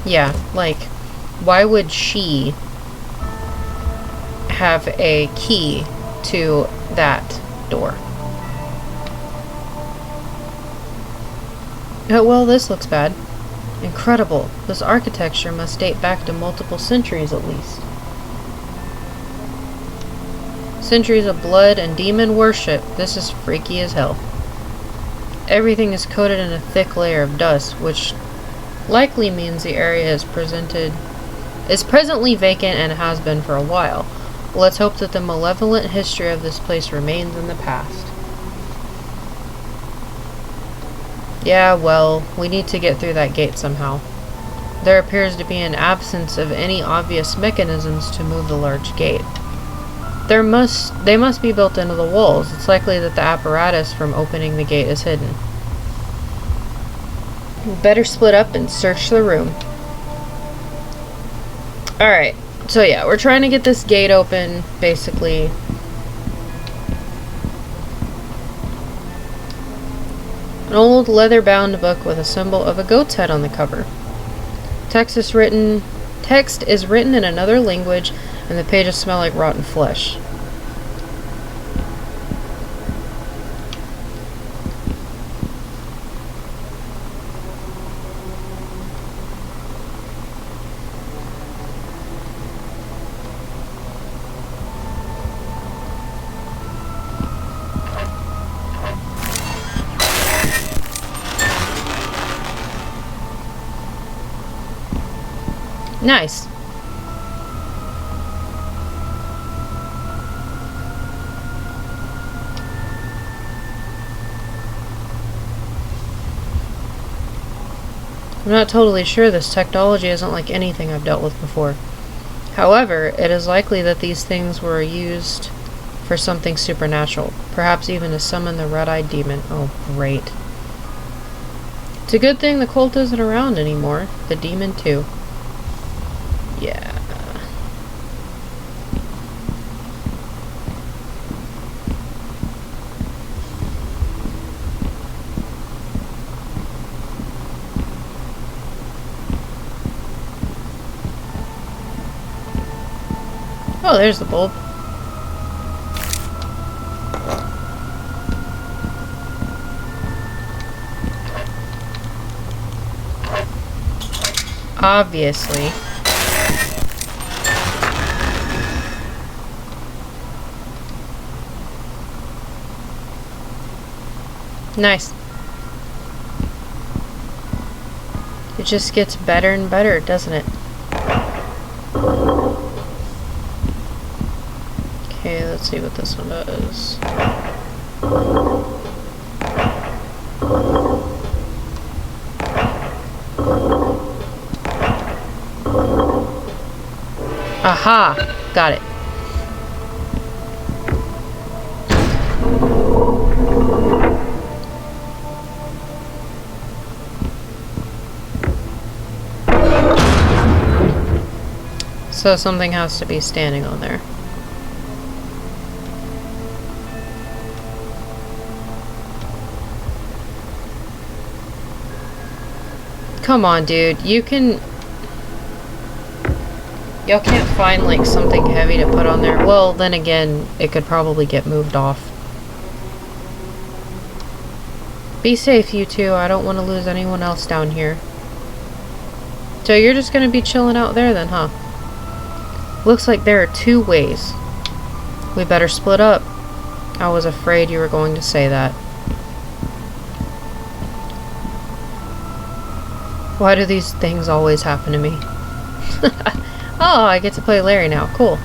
Yeah, like, why would she have a key to that door? Oh, well, this looks bad. Incredible. This architecture must date back to multiple centuries at least. Centuries of blood and demon worship. This is freaky as hell. Everything is coated in a thick layer of dust, which likely means the area is presently vacant and has been for a while. Let's hope that the malevolent history of this place remains in the past. Yeah, well, we need to get through that gate somehow. There appears to be an absence of any obvious mechanisms to move the large gate. They must be built into the walls. It's likely that the apparatus from opening the gate is hidden. Better split up and search the room. Alright, so yeah, we're trying to get this gate open, basically. An old leather-bound book with a symbol of a goat's head on the cover. Text is written in another language, and the pages smell like rotten flesh. Nice. I'm not totally sure this technology isn't like anything I've dealt with before. However, it is likely that these things were used for something supernatural, perhaps even to summon the red-eyed demon. Oh, great. It's a good thing the cult isn't around anymore. The demon, too. Yeah. Oh, there's the bulb. Obviously. Nice. It just gets better and better, doesn't it? Okay, let's see what this one does. Aha! Got it. So something has to be standing on there. Come on, dude. Y'all can't find, like, something heavy to put on there. Well, then again, it could probably get moved off. Be safe, you two. I don't want to lose anyone else down here. So you're just gonna be chilling out there then, huh? Looks like there are two ways. We better split up. I was afraid you were going to say that. Why do these things always happen to me? Oh, I get to play Larry now. Cool.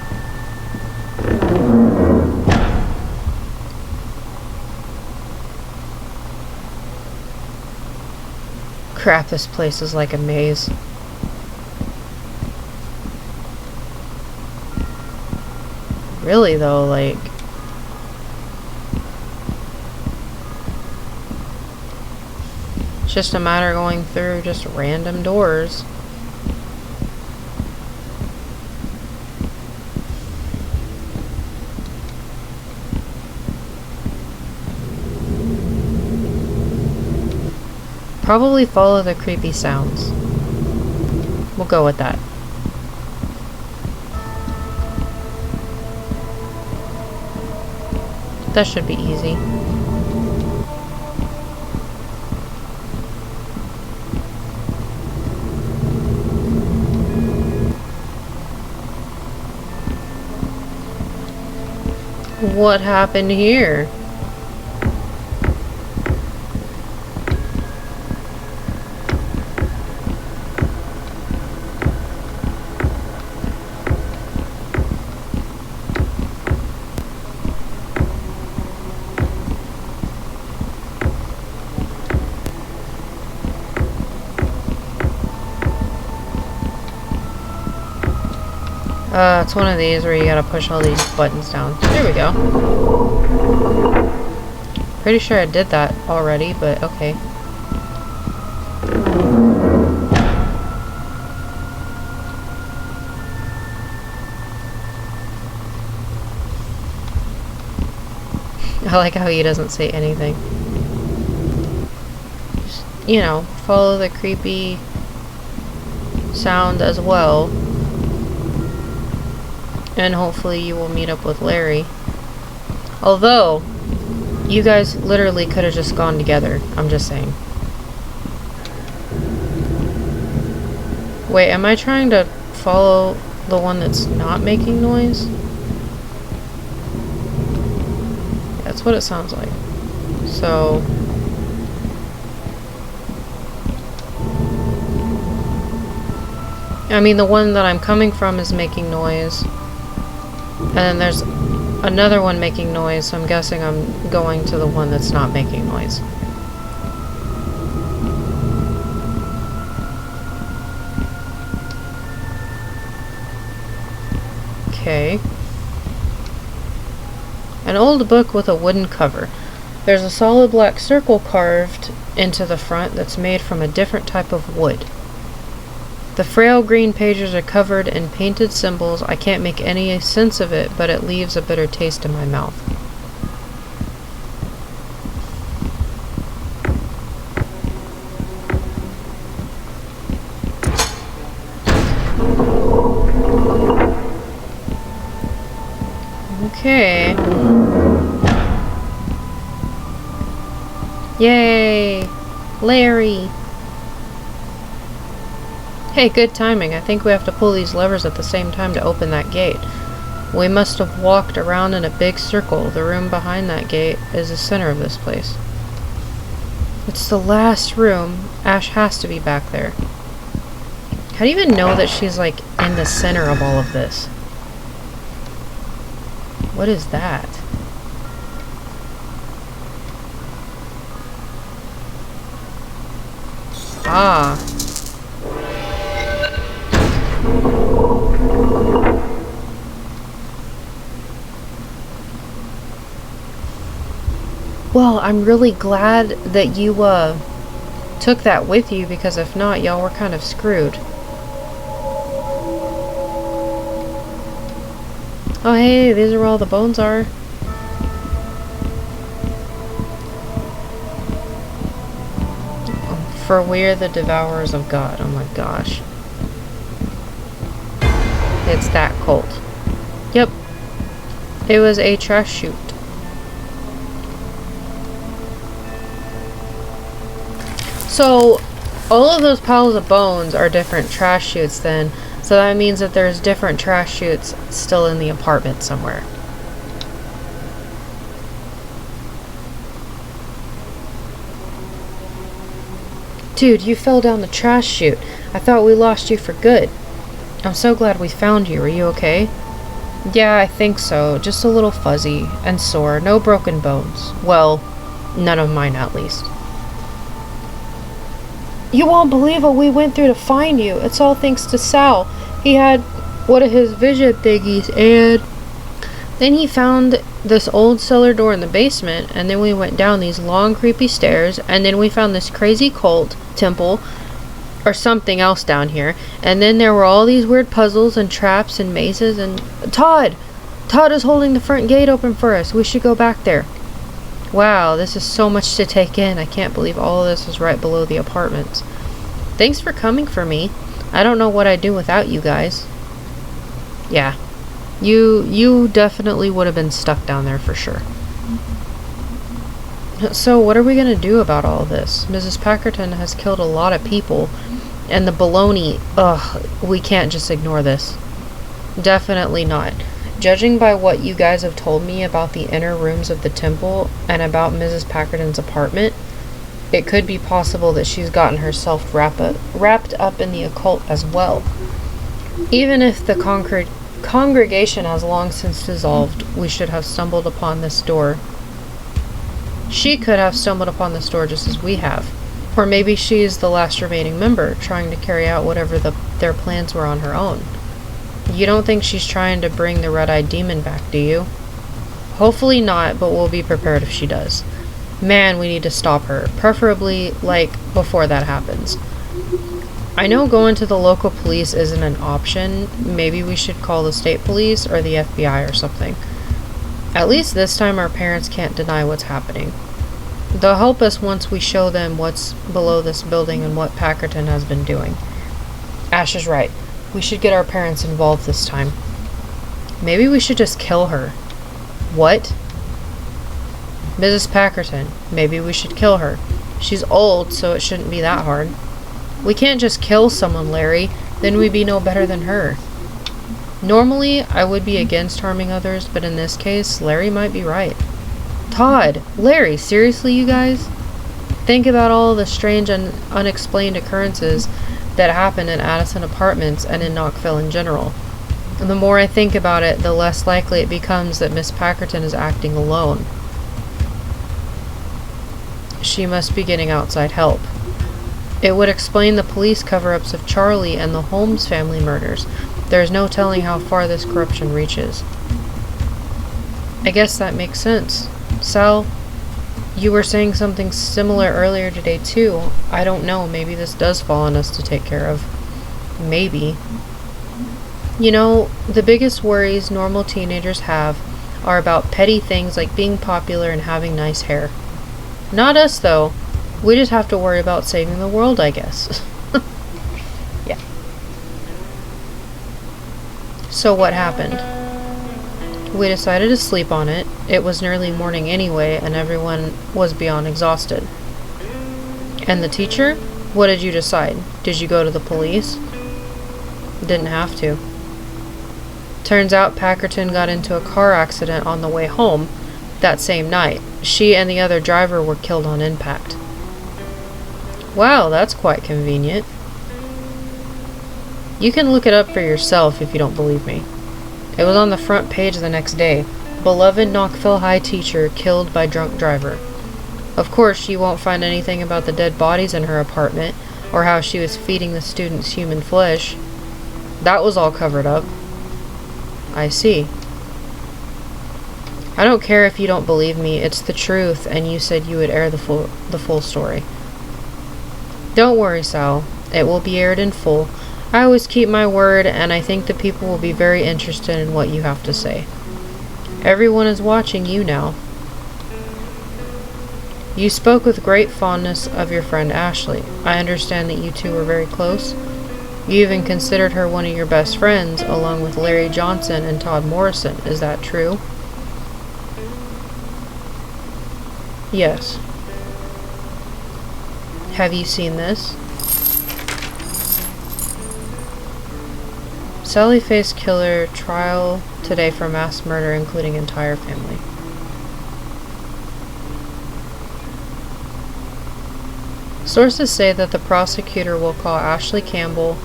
Crap, this place is like a maze. Really, though, like... It's just a matter of going through just random doors. Probably follow the creepy sounds. We'll go with that. That should be easy. What happened here? It's one of these where you gotta push all these buttons down. There we go. Pretty sure I did that already, but okay. I like how he doesn't say anything. Just, you know, follow the creepy sound as well. And hopefully you will meet up with Larry. Although, you guys literally could have just gone together. I'm just saying. Wait, am I trying to follow the one that's not making noise? That's what it sounds like. So... I mean, the one that I'm coming from is making noise. And then there's another one making noise, so I'm guessing I'm going to the one that's not making noise. Okay. An old book with a wooden cover. There's a solid black circle carved into the front that's made from a different type of wood. The frail green pages are covered in painted symbols. I can't make any sense of it, but it leaves a bitter taste in my mouth. Okay. Yay! Larry! Hey, good timing. I think we have to pull these levers at the same time to open that gate. We must have walked around in a big circle. The room behind that gate is the center of this place. It's the last room. Ash has to be back there. How do you even know that she's, like, in the center of all of this? What is that? Ah. Well, I'm really glad that you, took that with you, because if not, y'all were kind of screwed. Oh, hey, these are where all the bones are. For we're the devourers of God. Oh my gosh. It's that cult. Yep. It was a trash chute. So, all of those piles of bones are different trash chutes then. So that means that there's different trash chutes still in the apartment somewhere. Dude, you fell down the trash chute. I thought we lost you for good. I'm so glad we found you. Are you okay? Yeah, I think so. Just a little fuzzy and sore. No broken bones. Well, none of mine at least. You won't believe what we went through to find you. It's all thanks to Sal. He had one of his vision thingies, and then he found this old cellar door in the basement, and then we went down these long creepy stairs, and then we found this crazy cult temple or something else down here, and then there were all these weird puzzles and traps and mazes. And Todd is holding the front gate open for us. We should go back there. Wow, this is so much to take in. I can't believe all of this is right below the apartments. Thanks for coming for me. I don't know what I'd do without you guys. Yeah. You definitely would have been stuck down there for sure. So what are we going to do about all this? Mrs. Packerton has killed a lot of people, and the baloney, we can't just ignore this. Definitely not. Judging by what you guys have told me about the inner rooms of the temple and about Mrs. Packerton's apartment, it could be possible that she's gotten herself wrapped up in the occult as well. Even if the congregation has long since dissolved, we should have stumbled upon this door. She could have stumbled upon this door just as we have. Or maybe she's the last remaining member, trying to carry out whatever their plans were on her own. You don't think she's trying to bring the red-eyed demon back, do you? Hopefully not, but we'll be prepared if she does. Man, we need to stop her. Preferably, before that happens. I know going to the local police isn't an option. Maybe we should call the state police or the FBI or something. At least this time our parents can't deny what's happening. They'll help us once we show them what's below this building and what Packerton has been doing. Ash is right. We should get our parents involved this time. Maybe we should just kill her. What? Mrs. Packerton. Maybe we should kill her. She's old, so it shouldn't be that hard. We can't just kill someone, Larry. Then we'd be no better than her. Normally, I would be against harming others, but in this case, Larry might be right. Todd! Larry, seriously, you guys? Think about all the strange and unexplained occurrences that happened in Addison Apartments and in Knoxville in general. And the more I think about it, the less likely it becomes that Miss Packerton is acting alone. She must be getting outside help. It would explain the police cover-ups of Charlie and the Holmes family murders. There's no telling how far this corruption reaches. I guess that makes sense. Sal, you were saying something similar earlier today too. I don't know, maybe this does fall on us to take care of. Maybe. You know, the biggest worries normal teenagers have are about petty things like being popular and having nice hair. Not us though. We just have to worry about saving the world, I guess. Yeah. So what happened? We decided to sleep on it. It was nearly morning anyway, and everyone was beyond exhausted. And the teacher? What did you decide? Did you go to the police? Didn't have to. Turns out Packerton got into a car accident on the way home that same night. She and the other driver were killed on impact. Wow, that's quite convenient. You can look it up for yourself if you don't believe me. It was on the front page the next day. Beloved Knoxville High teacher killed by drunk driver. Of course, you won't find anything about the dead bodies in her apartment, or how she was feeding the students human flesh. That was all covered up. I see. I don't care if you don't believe me, it's the truth, and you said you would air the full story. Don't worry, Sal. It will be aired in full. I always keep my word, and I think the people will be very interested in what you have to say. Everyone is watching you now. You spoke with great fondness of your friend Ashley. I understand that you two were very close. You even considered her one of your best friends, along with Larry Johnson and Todd Morrison. Is that true? Yes. Have you seen this? Sally Face killer trial today for mass murder including entire family. Sources say that the prosecutor will call Ashley Campbell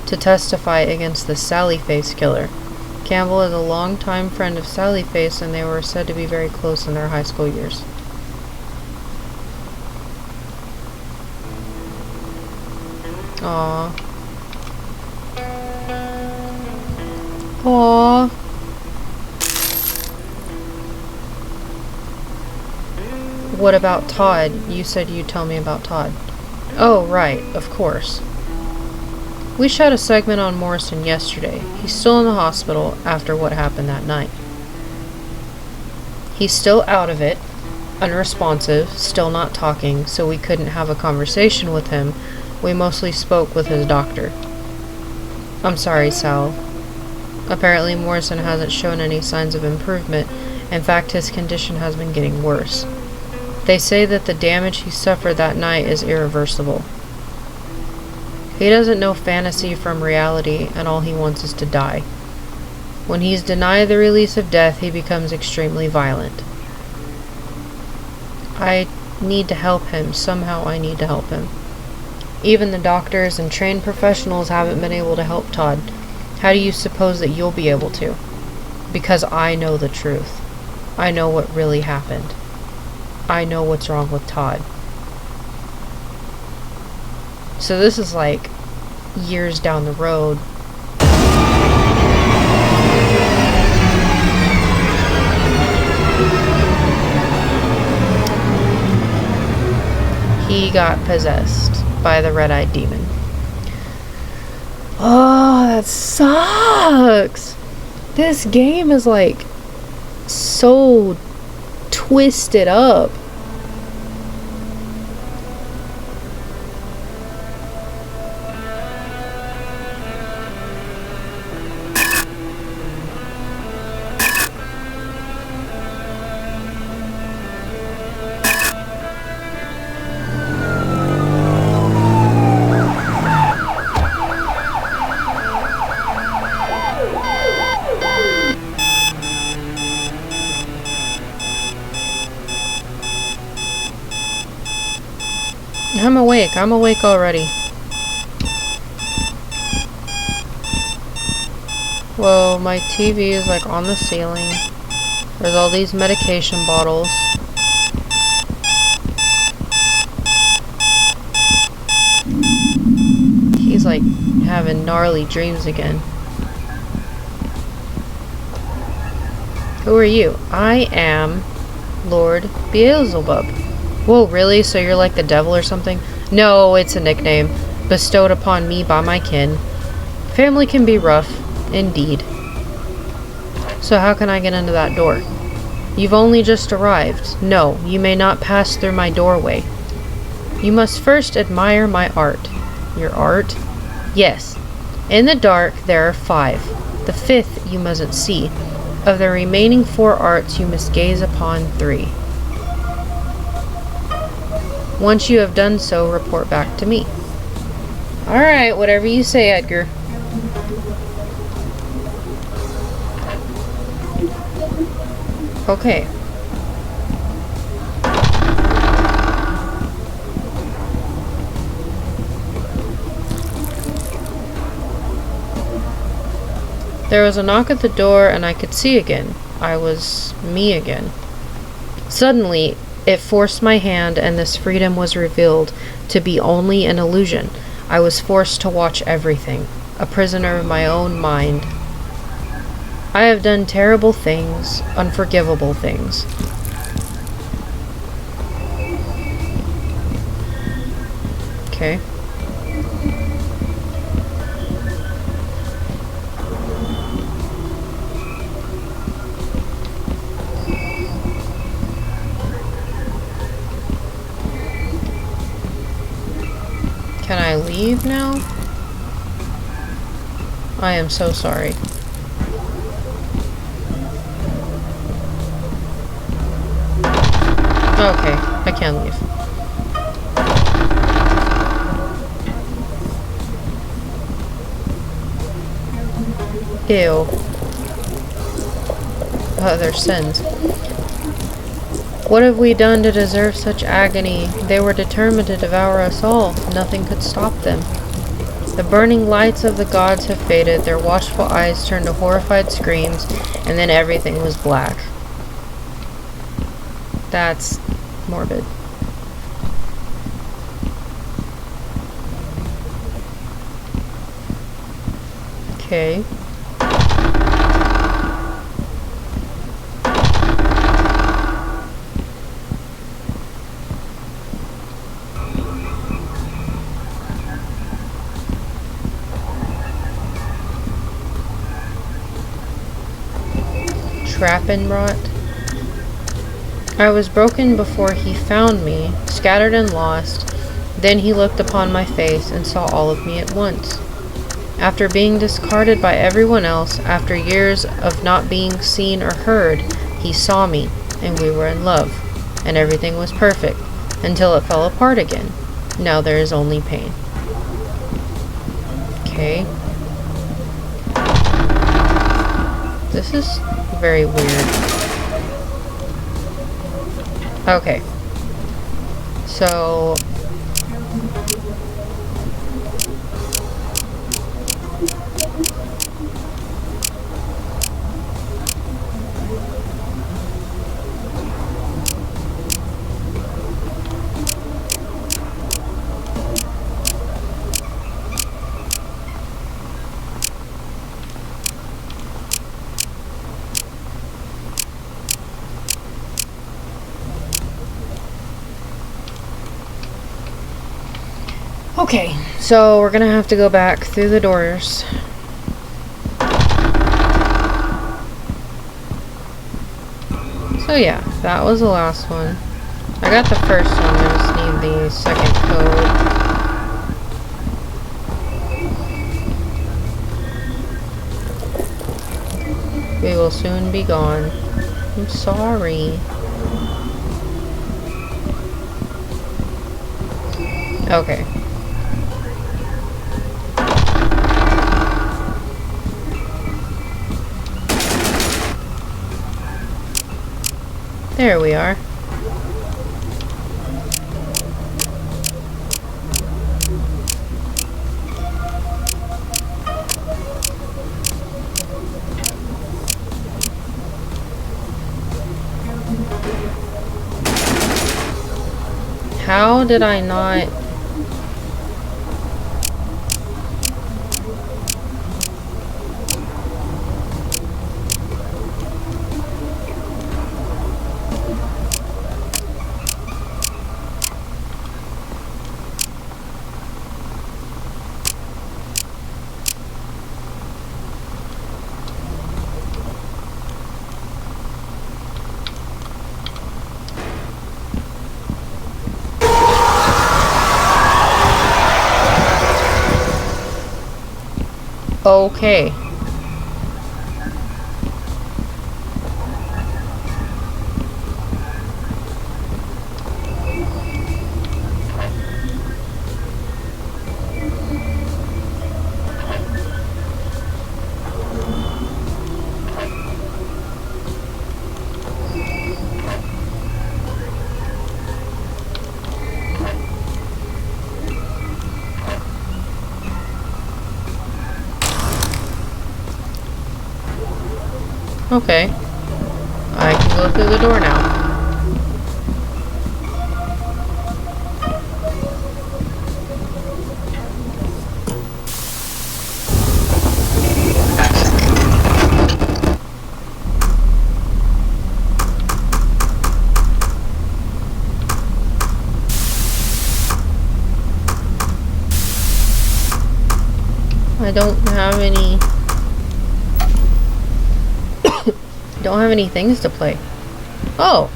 to testify against the Sally Face killer. Campbell is a longtime friend of Sally Face, and they were said to be very close in their high school years. Aww. Aww. What about Todd? You said you'd tell me about Todd. Oh, right, of course. We shot a segment on Morrison yesterday. He's still in the hospital after what happened that night. He's still out of it, unresponsive, still not talking, so we couldn't have a conversation with him. We mostly spoke with his doctor. I'm sorry, Sal. Apparently Morrison hasn't shown any signs of improvement. In fact, his condition has been getting worse. They say that the damage he suffered that night is irreversible. He doesn't know fantasy from reality, and all he wants is to die. When he's denied the release of death, he becomes extremely violent. I need to help him. Somehow I need to help him. Even the doctors and trained professionals haven't been able to help Todd. How do you suppose that you'll be able to? Because I know the truth. I know what really happened. I know what's wrong with Todd. So this is like years down the road. He got possessed by the red-eyed demon. Oh, that sucks. This game is like so twisted up. I'm awake already. Well, my TV is like on the ceiling. There's all these medication bottles. He's like having gnarly dreams again. Who are you? I am Lord Beelzebub. Whoa, really? So you're like the devil or something? No, it's a nickname bestowed upon me by my kin. Family can be rough, indeed. So how can I get into that door? You've only just arrived. No, you may not pass through my doorway. You must first admire my art. Your art? Yes. In the dark, there are 5. The 5th you mustn't see. Of the remaining 4 arts, you must gaze upon 3. Once you have done so, report back to me. Alright, whatever you say, Edgar. Okay. There was a knock at the door, and I could see again. I was me again. Suddenly, it forced my hand, and this freedom was revealed to be only an illusion. I was forced to watch everything, a prisoner of my own mind. I have done terrible things, unforgivable things. Okay. Can I leave now? I am so sorry. Okay, I can leave. Ew. Other sins. What have we done to deserve such agony? They were determined to devour us all. Nothing could stop them. The burning lights of the gods have faded, their watchful eyes turned to horrified screams, and then everything was black. That's morbid. Okay. Trappenrot. I was broken before he found me, scattered and lost. Then he looked upon my face and saw all of me at once. After being discarded by everyone else, after years of not being seen or heard, he saw me, and we were in love, and everything was perfect, until it fell apart again. Now there is only pain. Okay. This is very weird. Okay. So... Okay, so we're gonna have to go back through the doors. So yeah, that was the last one. I got the first one, I just need the second code. We will soon be gone. I'm sorry. Okay. There we are. How did I not... Okay. Okay. I can go through the door now. I don't have any... don't have any things to play. Oh!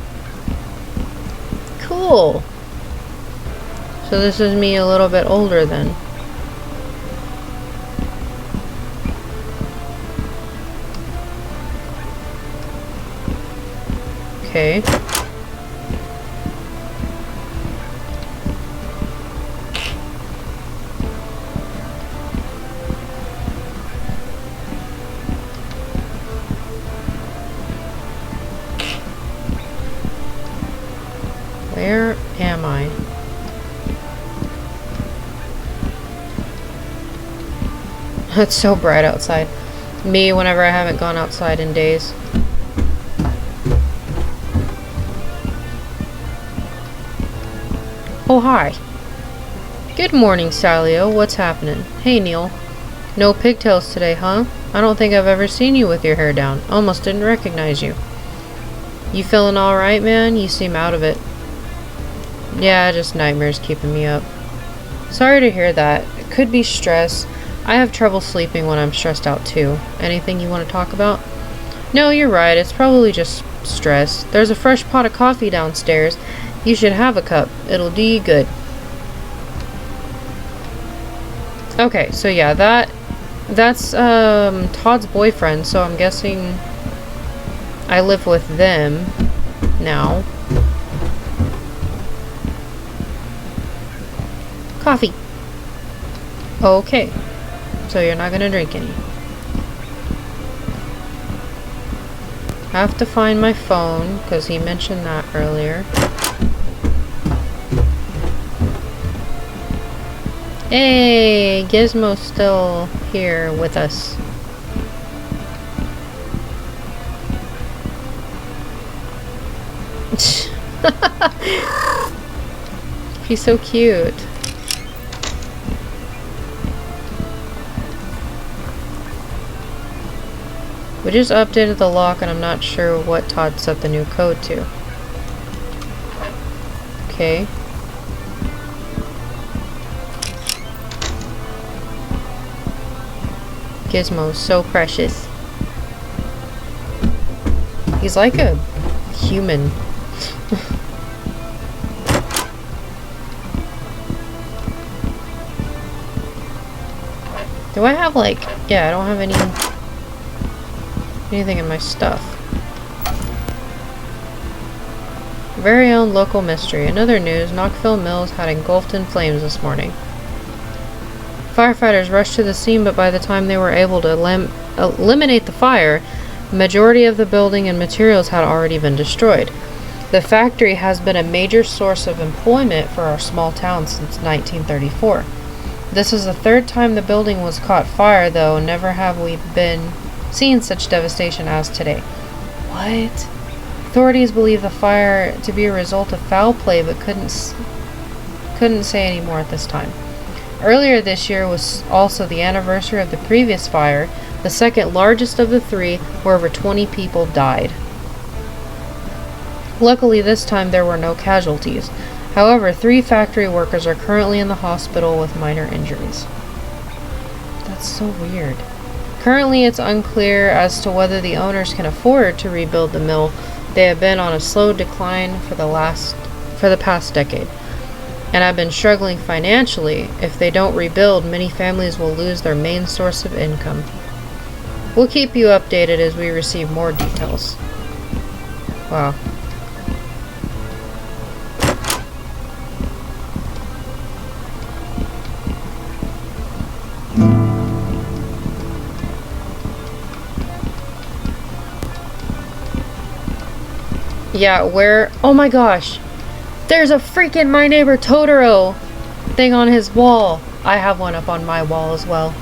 Cool! So this is me a little bit older then. Okay. Where am I? It's so bright outside. Me, whenever I haven't gone outside in days. Oh, hi. Good morning, Salio. What's happening? Hey, Neil. No pigtails today, huh? I don't think I've ever seen you with your hair down. Almost didn't recognize you. You feeling alright, man? You seem out of it. Yeah, just nightmares keeping me up. Sorry to hear that. It could be stress. I have trouble sleeping when I'm stressed out too. Anything you want to talk about? No, you're right. It's probably just stress. There's a fresh pot of coffee downstairs. You should have a cup. It'll do you good. Okay, so yeah, that That's Todd's boyfriend, so I'm guessing I live with them now. Coffee. Okay. So you're not gonna drink any. I have to find my phone, because he mentioned that earlier. Hey, Gizmo's still here with us. He's so cute. We just updated the lock and I'm not sure what Todd set the new code to. Okay. Gizmo's so precious. He's like a human. Do I have like... Yeah, I don't have anything in my stuff. Very own local mystery. In other news, Knoxville Mills had engulfed in flames this morning. Firefighters rushed to the scene, but by the time they were able to eliminate the fire, the majority of the building and materials had already been destroyed. The factory has been a major source of employment for our small town since 1934. This is the third time the building was caught fire, though never have we been seen such devastation as today. What? Authorities believe the fire to be a result of foul play, but couldn't say any more at this time. Earlier this year was also the anniversary of the previous fire, the second largest of the three, where over 20 people died. Luckily, this time there were no casualties. However, 3 factory workers are currently in the hospital with minor injuries. That's so weird. Currently, it's unclear as to whether the owners can afford to rebuild the mill. They have been on a slow decline for the past decade, and have been struggling financially. If they don't rebuild, many families will lose their main source of income. We'll keep you updated as we receive more details. Wow. Yeah, where... Oh my gosh! There's a freaking My Neighbor Totoro thing on his wall. I have one up on my wall as well.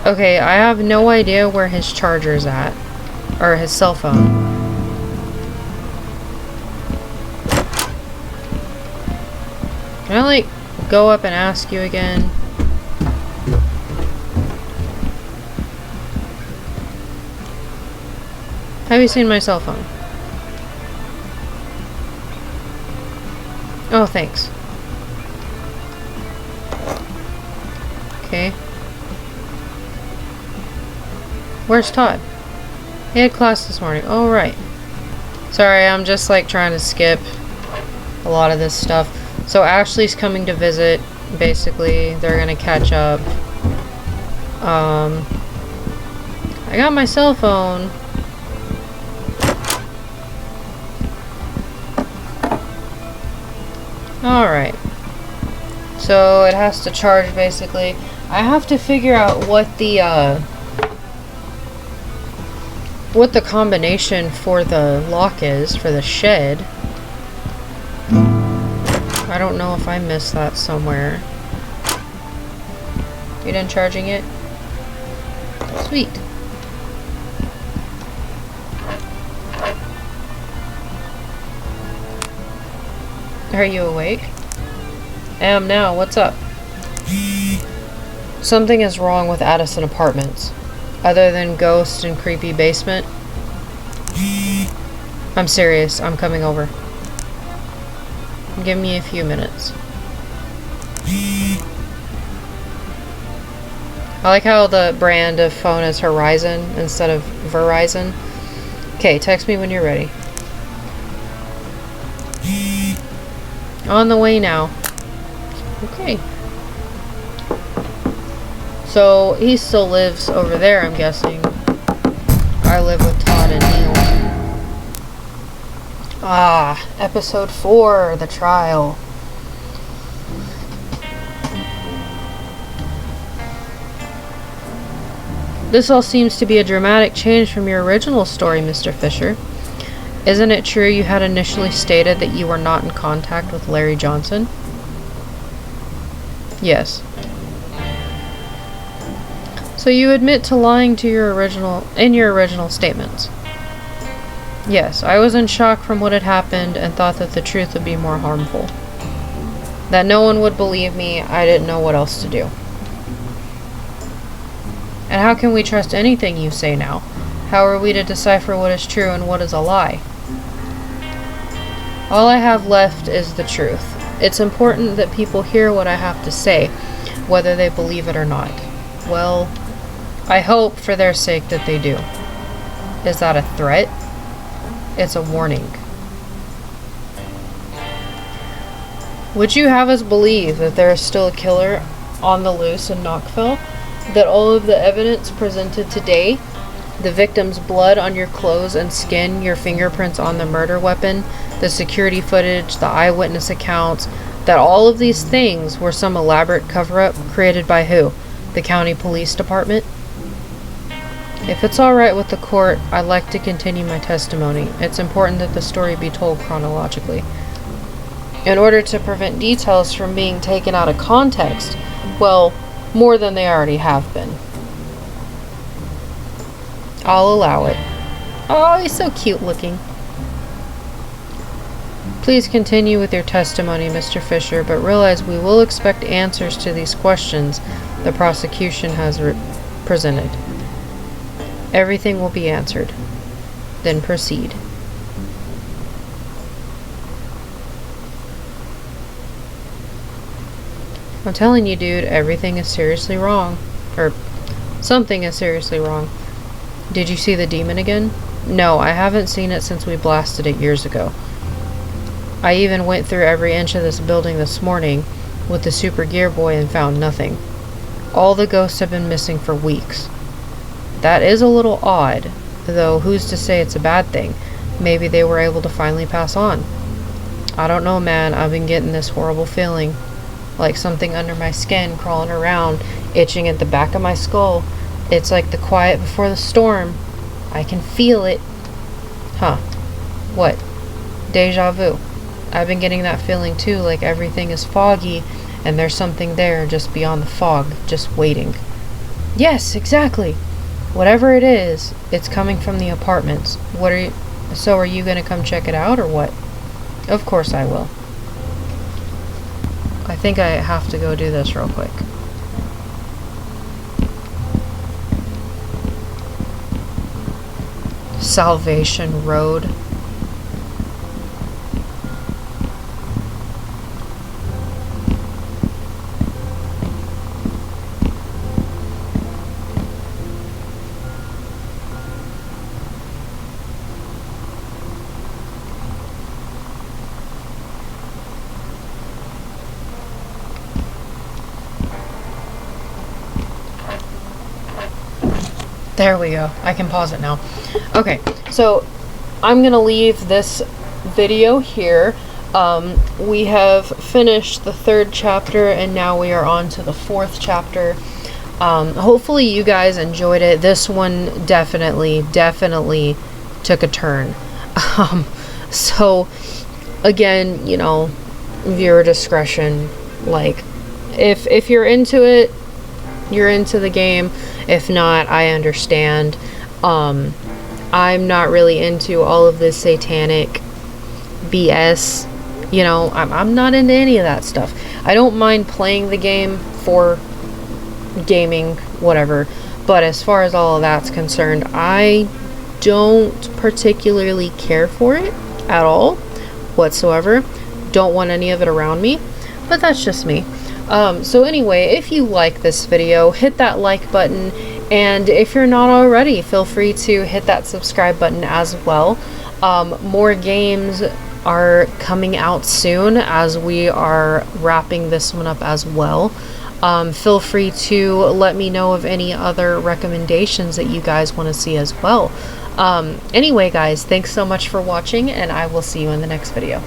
Okay, I have no idea where his charger's at. Or his cell phone. Can I, like, go up and ask you again? Have you seen my cell phone? Oh, thanks. Okay. Where's Todd? He had class this morning. Oh, right. Sorry, I'm just like trying to skip a lot of this stuff. So Ashley's coming to visit. Basically, they're gonna catch up. I got my cell phone. Alright. So it has to charge basically. I have to figure out what the combination for the lock is for the shed. I don't know if I missed that somewhere. You done charging it? Sweet. Are you awake? Am now. What's up? Something is wrong with Addison Apartments. Other than ghost and creepy basement. I'm serious. I'm coming over. Give me a few minutes. I like how the brand of phone is Horizon instead of Verizon. Okay, text me when you're ready. On the way now. Okay. So he still lives over there, I'm guessing. I live with Todd and Neil. Ah, episode 4, the trial. This all seems to be a dramatic change from your original story, Mr. Fisher. Isn't it true you had initially stated that you were not in contact with Larry Johnson? Yes. So you admit to lying to your original statements? Yes, I was in shock from what had happened and thought that the truth would be more harmful. That no one would believe me, I didn't know what else to do. And how can we trust anything you say now? How are we to decipher what is true and what is a lie? All I have left is the truth. It's important that people hear what I have to say, whether they believe it or not. Well, I hope for their sake that they do. Is that a threat? It's a warning. Would you have us believe that there is still a killer on the loose in Knoxville? That all of the evidence presented today, the victim's blood on your clothes and skin, your fingerprints on the murder weapon, the security footage, the eyewitness accounts, that all of these things were some elaborate cover-up created by who? The county police department? If it's alright with the court, I'd like to continue my testimony. It's important that the story be told chronologically. In order to prevent details from being taken out of context, well, more than they already have been. I'll allow it. Oh, he's so cute looking. Please continue with your testimony, Mr. Fisher, but realize we will expect answers to these questions the prosecution has presented. Everything will be answered. Then proceed. I'm telling you, dude, everything is seriously wrong. Or, something is seriously wrong. Did you see the demon again? No, I haven't seen it since we blasted it years ago. I even went through every inch of this building this morning with the Super Gear Boy and found nothing. All the ghosts have been missing for weeks. That is a little odd, though who's to say it's a bad thing? Maybe they were able to finally pass on. I don't know, man. I've been getting this horrible feeling. Like something under my skin crawling around, itching at the back of my skull. It's like the quiet before the storm. I can feel it. Huh. What? Deja vu. I've been getting that feeling too, like everything is foggy and there's something there just beyond the fog, just waiting. Yes, exactly. Whatever it is, it's coming from the apartments. So are you gonna come check it out or what? Of course I will. I think I have to go do this real quick. Salvation Road. There we go. I can pause it now. Okay, so I'm gonna leave this video here. We have finished the 3rd chapter and now we are on to the 4th chapter. Hopefully you guys enjoyed it. This one definitely took a turn. So again, you know, viewer discretion. Like, if you're into it, you're into the game. If not, I understand. I'm not really into all of this satanic BS. You know, I'm not into any of that stuff. I don't mind playing the game for gaming, whatever. But as far as all of that's concerned, I don't particularly care for it at all, whatsoever. Don't want any of it around me. But that's just me. So anyway, if you like this video, hit that like button, and if you're not already, feel free to hit that subscribe button as well. More games are coming out soon as we are wrapping this one up as well. Feel free to let me know of any other recommendations that you guys want to see as well. Anyway, guys, thanks so much for watching, and I will see you in the next video.